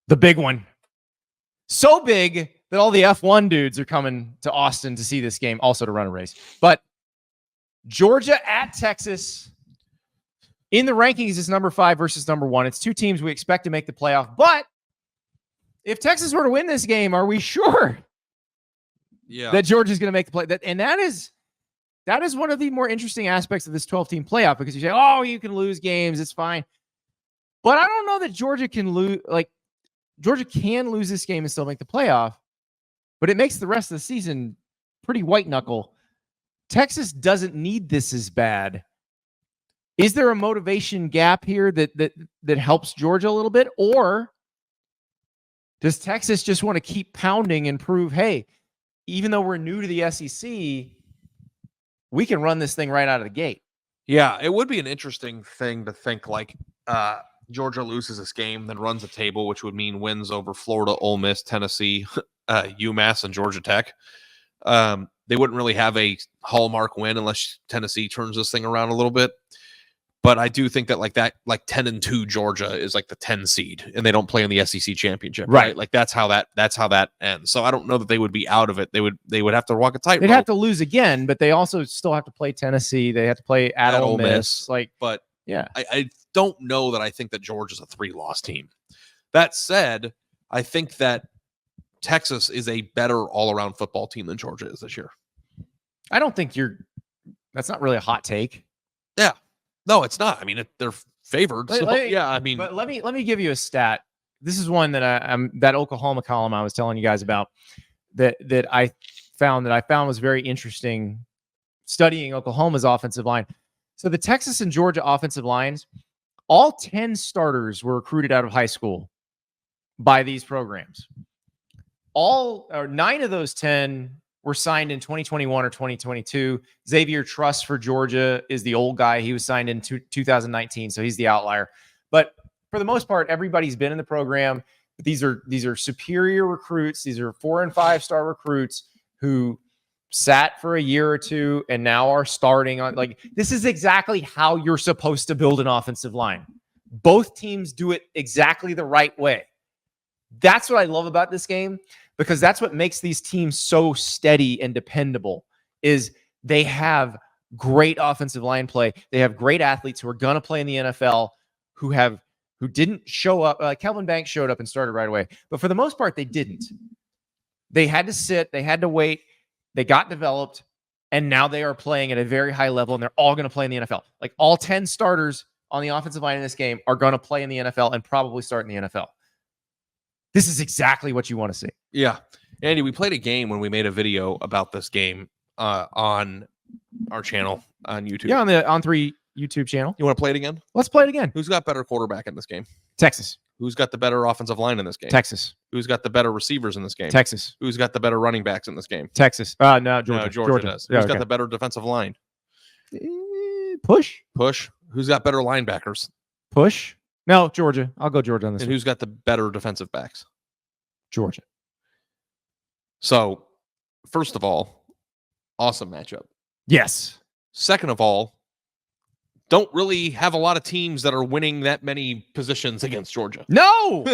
The big one. So big that all the F1 dudes are coming to Austin to see this game, also to run a race. But Georgia at Texas in the rankings is number 5 versus number 1. It's two teams we expect to make the playoff. But if Texas were to win this game, are we sure that Georgia's going to make the play? And that is one of the more interesting aspects of this 12-team playoff, because you say, oh, you can lose games, it's fine. But I don't know that Georgia can lose. Like, Georgia can lose this game and still make the playoff, but it makes the rest of the season pretty white knuckle. Texas doesn't need this as bad. Is there a motivation gap here that helps Georgia a little bit? Or does Texas just want to keep pounding and prove, hey, even though we're new to the SEC, we can run this thing right out of the gate? Yeah, it would be an interesting thing to think, like, Georgia loses this game, then runs a table, which would mean wins over Florida, Ole Miss, Tennessee, UMass, and Georgia Tech. They wouldn't really have a hallmark win unless Tennessee turns this thing around a little bit. But I do think that like 10-2 Georgia is like the 10 seed, and they don't play in the SEC championship, right? Like that's how that ends. So I don't know that they would be out of it. They would have to walk a tightrope. They'd have to lose again, but they also still have to play Tennessee. They have to play at Ole Miss. But yeah, I don't know that I think that Georgia's a 3-loss team. That said, I think that Texas is a better all-around football team than Georgia is this year. I don't think that's not really a hot take. Yeah. No, it's not. I mean, they're favored. So, yeah, I mean. But let me give you a stat. This is one that that Oklahoma column I was telling you guys about that I found was very interesting studying Oklahoma's offensive line. So the Texas and Georgia offensive lines, all 10 starters were recruited out of high school by these programs. 9 of those 10 were signed in 2021 or 2022. Xavier Truss for Georgia is the old guy. He was signed in 2019, so he's the outlier. But for the most part, everybody's been in the program. These are superior recruits. These are 4- and 5-star recruits who sat for a year or two and now are starting on. Like, this is exactly how you're supposed to build an offensive line. Both teams do it exactly the right way. That's what I love about this game, because that's what makes these teams so steady and dependable, is they have great offensive line play. They have great athletes who are going to play in the NFL who didn't show up. Kelvin Banks showed up and started right away, but for the most part, they didn't. They had to sit. They had to wait. They got developed, and now they are playing at a very high level, and they're all going to play in the NFL. Like, all 10 starters on the offensive line in this game are going to play in the NFL and probably start in the NFL. This is exactly what you want to see. Yeah. Andy, we played a game when we made a video about this game on our channel on YouTube. Yeah, on the On3 YouTube channel. You want to play it again? Let's play it again. Who's got better quarterback in this game? Texas. Who's got the better offensive line in this game? Texas. Who's got the better receivers in this game? Texas. Who's got the better running backs in this game? Texas. No, Georgia. No, Georgia does. Who's got the better defensive line? Push. Who's got better linebackers? Push. No, Georgia. I'll go Georgia on this. And who's got the better defensive backs? Georgia. So, first of all, awesome matchup. Yes. Second of all, don't really have a lot of teams that are winning that many positions against Georgia. No.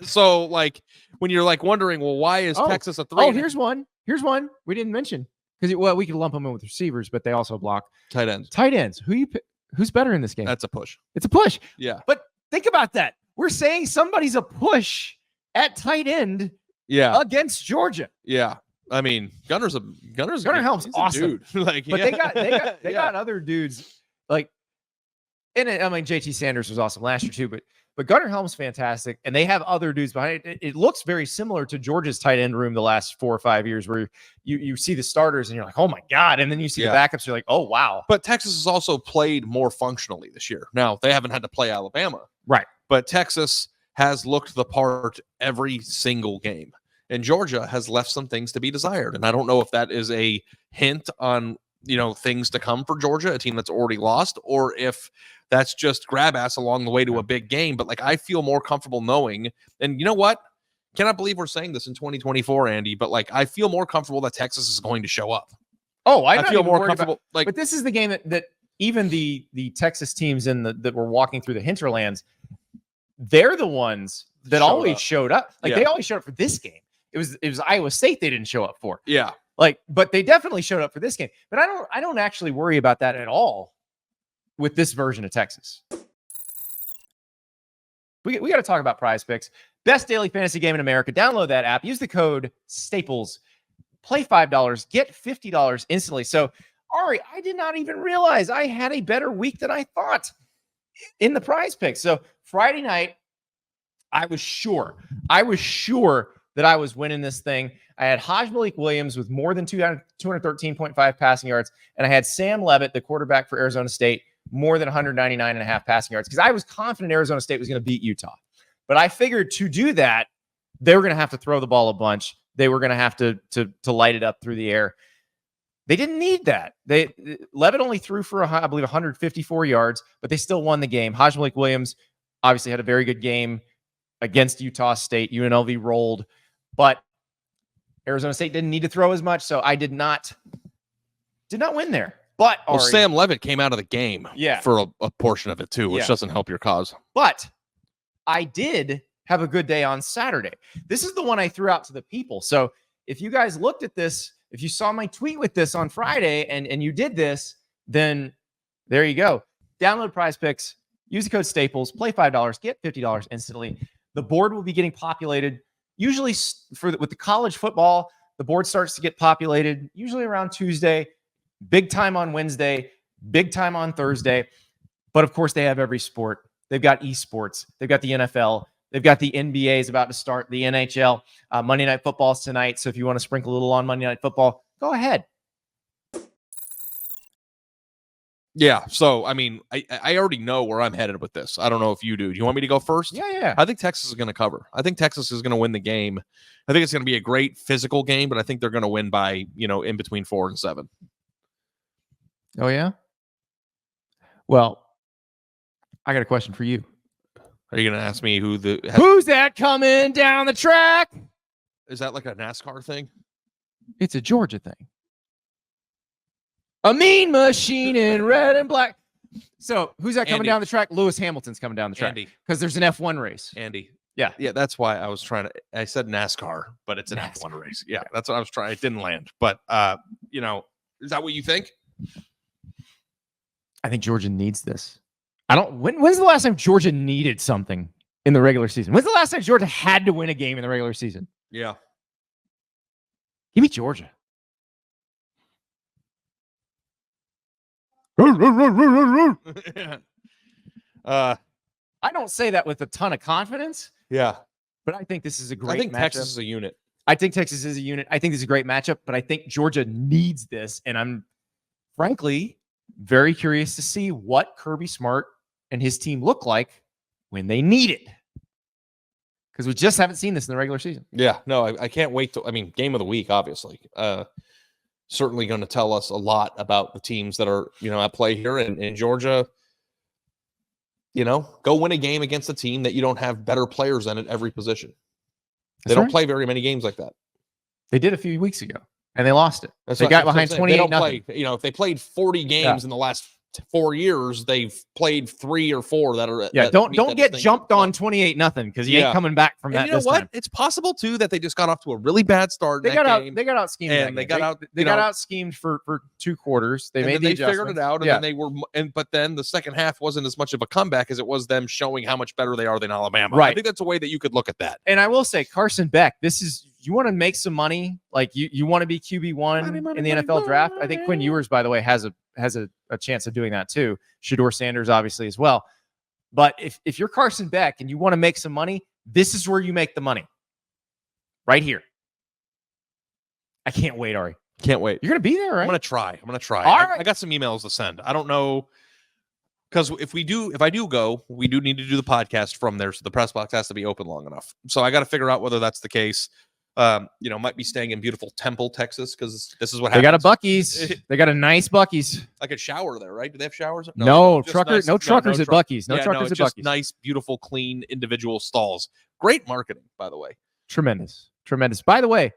So, like, when you're like wondering, well, why is Texas a 3? Oh, here's one. We didn't mention, because we could lump them in with receivers, but they also block tight ends. Who's better in this game? That's a push. It's a push. Yeah. But think about that. We're saying somebody's a push at tight end. Yeah. Against Georgia. Yeah. I mean, Gunner Helm's awesome. Dude. Like, but they got other dudes like, and I mean, JT Sanders was awesome last year too, but Gunner Helm's fantastic, and they have other dudes behind it. It looks very similar to Georgia's tight end room the last 4 or 5 years, where you see the starters and you're like, oh my God, and then you see the backups, you're like, oh wow. But Texas has also played more functionally this year. Now, they haven't had to play Alabama, right? But Texas has looked the part every single game, and Georgia has left some things to be desired. And I don't know if that is a hint on, things to come for Georgia, a team that's already lost, or if that's just grab ass along the way to a big game. But like, I feel more comfortable knowing, and you know what? Cannot believe we're saying this in 2024, Andy, but like, I feel more comfortable that Texas is going to show up. Oh, I feel more comfortable. But this is the game that even the Texas teams that were walking through the hinterlands, they're the ones that always up. showed up. Like Yeah. they always showed up for this game. It was Iowa State they didn't show up for. Yeah. Like, but they definitely showed up for this game. But I don't actually worry about that at all with this version of Texas. We got to talk about PrizePicks. Best daily fantasy game in America. Download that app. Use the code STAPLES. Play $5. Get $50 instantly. So, Ari, I did not even realize I had a better week than I thought in the PrizePicks. So, Friday night, I was sure that I was winning this thing. I had Malik Williams with more than 213.5 passing yards, and I had Sam Levitt, the quarterback for Arizona State, more than 199.5 passing yards because I was confident Arizona State was going to beat Utah. But I figured to do that, they were going to have to throw the ball a bunch. They were going to have to light it up through the air. They didn't need that. Levitt only threw for, I believe, 154 yards, but they still won the game. Malik Williams obviously had a very good game against Utah State. UNLV rolled, but Arizona State didn't need to throw as much, so I did not win there. But Well, Ari, Sam Levitt came out of the game Yeah. for a portion of it too, which doesn't help your cause. But I did have a good day on Saturday. This is the one I threw out to the people. So if you guys looked at this, if you saw my tweet with this on Friday and you did this, then there you go. Download PrizePicks, use the code STAPLES, play $5, get $50 instantly. The board will be getting populated. Usually with the college football, the board starts to get populated usually around Tuesday, big time on Wednesday, big time on Thursday. But of course, they have every sport. They've got esports. They've got the NFL. They've got the NBA is about to start, the NHL. Monday Night Football's tonight. So if you want to sprinkle a little on Monday Night Football, go ahead. Yeah. So, I mean, I already know where I'm headed with this. I don't know if you do. Do you want me to go first? Yeah. I think Texas is going to cover. I think Texas is going to win the game. I think it's going to be a great physical game, but I think they're going to win by, in between 4 and 7. Oh, yeah? Well, I got a question for you. Are you going to ask me who's that coming down the track? Is that like a NASCAR thing? It's a Georgia thing. A mean machine in red and black. So who's that coming Andy. down the track? Lewis Hamilton's coming down the track. Because there's an F1 race. Andy. Yeah. Yeah, that's why I was trying to. I said NASCAR, but it's an F1 race. Yeah, that's what I was trying. It didn't land. But, is that what you think? I think Georgia needs this. When's the last time Georgia needed something in the regular season? When's the last time Georgia had to win a game in the regular season? Yeah. Give me Georgia. I don't say that with a ton of confidence. Yeah. But I think this is a great I think matchup. Texas is a unit. I think Texas is a unit. I think this is a great matchup, but I think Georgia needs this. And I'm frankly very curious to see what Kirby Smart and his team look like when they need it. Because we just haven't seen this in the regular season. Yeah, no, I can't wait game of the week, obviously. Certainly going to tell us a lot about the teams that are, at play here in Georgia. Go win a game against a team that you don't have better players in at every position. They don't play very many games like that. They did a few weeks ago, and they lost it. That's they got behind 28-0. If they played 40 games in the last 4 years, they've played 3 or 4 that are. Don't get jumped on 28-0 because you ain't coming back from that. You know this what? time. It's possible too that they just got off to a really bad start. They got out schemed, and they got out. They got out schemed for 2 quarters. They made they figured it out, and then they were. But then the second half wasn't as much of a comeback as it was them showing how much better they are than Alabama. Right. I think that's a way that you could look at that. And I will say, Carson Beck, you want to make some money, like you want to be QB1 in the NFL draft. I think Quinn Ewers, by the way, has a chance of doing that too. Shedeur Sanders, obviously, as well. But if you're Carson Beck and you want to make some money, this is where you make the money. Right here. I can't wait, Ari. Can't wait. You're going to be there, right? I'm going to try. All right. I got some emails to send. I don't know. Because if I do go, we do need to do the podcast from there. So the press box has to be open long enough. So I got to figure out whether that's the case. Might be staying in beautiful Temple, Texas, because this is what happens. They got a Buc-ee's. They got a nice Buc-ee's. I could shower there, right? Do they have showers? No truckers at Buc-ee's. No truckers at Buc-ee's. Nice, beautiful, clean individual stalls. Great marketing, by the way. Tremendous. By the way,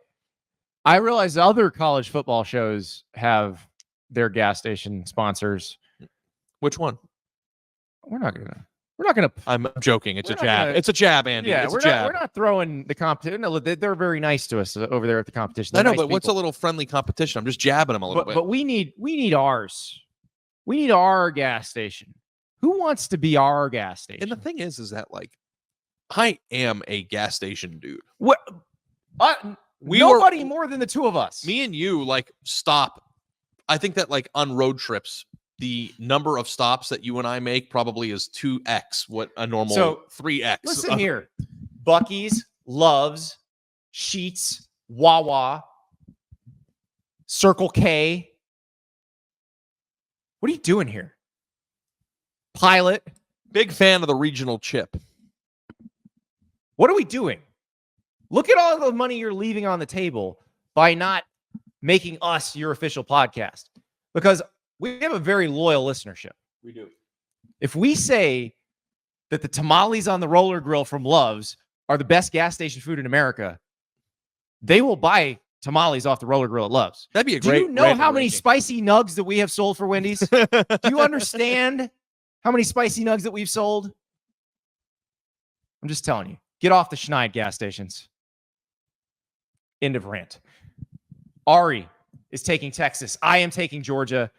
I realize other college football shows have their gas station sponsors. Which one? We're not gonna. We're not going to. I'm joking. It's a We're not jab. gonna- It's a jab, Andy. Yeah, it's we're a jab. not. We're not throwing the competition. No, they're very nice to us over there at the competition. I know, They're nice but what's a people. little friendly competition? I'm just jabbing them a little bit. But we need ours. We need our gas station. Who wants to be our gas station? And the thing is that like, I am a gas station dude. What? Nobody more than the two of us. Me and you like stop. I think that like on road trips, the number of stops that you and I make probably is 2x what a normal 3x. Listen here. Bucky's, Love's, Sheetz, Wawa, Circle K. What are you doing here? Pilot. Big fan of the regional chip. What are we doing? Look at all the money you're leaving on the table by not making us your official podcast, because we have a very loyal listenership. We do. If we say that the tamales on the roller grill from Love's are the best gas station food in America, they will buy tamales off the roller grill at Love's. That'd be a great. Do you know how many spicy nugs that we have sold for Wendy's? Do you understand how many spicy nugs that we've sold? I'm just telling you. Get off the Schneid gas stations. End of rant. Ari is taking Texas. I am taking Georgia.